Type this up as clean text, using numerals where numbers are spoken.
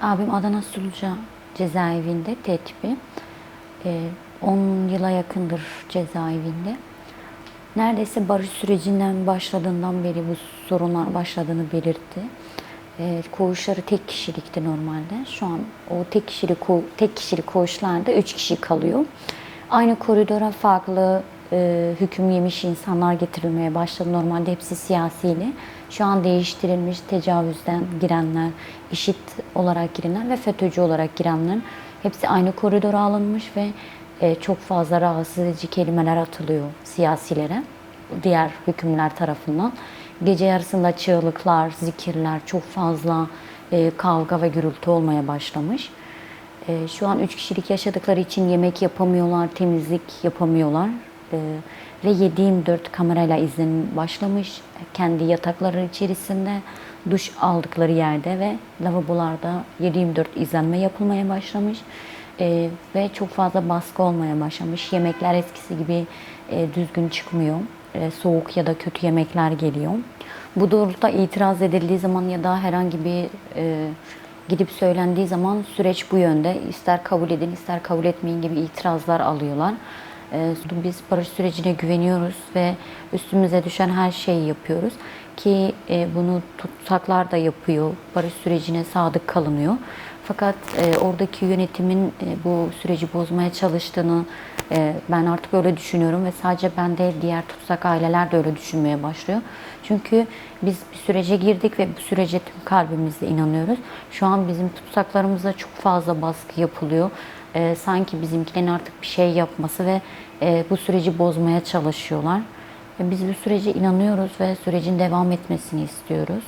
Abim Adana Suluca cezaevinde T tipi. 10 yıla yakındır cezaevinde. Neredeyse barış sürecinden başladığından beri bu sorunlar başladığını belirtti. Koğuşları tek kişilikti normalde. Şu an o tek kişilik koğuşlarda 3 kişi kalıyor. Aynı koridora farklı hüküm yemiş insanlar getirilmeye başladı. Normalde hepsi siyasiydi. Şu an değiştirilmiş, tecavüzden girenler, IŞİD olarak girenler ve FETÖ'cü olarak girenler hepsi aynı koridora alınmış ve çok fazla rahatsız edici kelimeler atılıyor siyasilere, diğer hükümler tarafından. Gece yarısında çığlıklar, zikirler, çok fazla kavga ve gürültü olmaya başlamış. Şu an 3 kişilik yaşadıkları için yemek yapamıyorlar, temizlik yapamıyorlar. Ve 7/24 kamerayla izlenim başlamış. Kendi yatakları içerisinde, duş aldıkları yerde ve lavabolarda 7/24 izlenme yapılmaya başlamış. Ve çok fazla baskı olmaya başlamış. Yemekler eskisi gibi düzgün çıkmıyor. Soğuk ya da kötü yemekler geliyor. Bu doğrultuda itiraz edildiği zaman ya da herhangi bir gidip söylendiği zaman süreç bu yönde. İster kabul edin, ister kabul etmeyin gibi itirazlar alıyorlar. Biz barış sürecine güveniyoruz ve üstümüze düşen her şeyi yapıyoruz ki bunu tutsaklar da yapıyor. Barış sürecine sadık kalınıyor. Fakat oradaki yönetimin bu süreci bozmaya çalıştığını ben artık öyle düşünüyorum ve sadece ben de diğer tutsak aileler de öyle düşünmeye başlıyor. Çünkü biz bir sürece girdik ve bu sürece tüm kalbimizle inanıyoruz. Şu an bizim tutsaklarımıza çok fazla baskı yapılıyor. Sanki bizimkilerin artık bir şey yapması ve bu süreci bozmaya çalışıyorlar. Biz bu sürece inanıyoruz ve sürecin devam etmesini istiyoruz.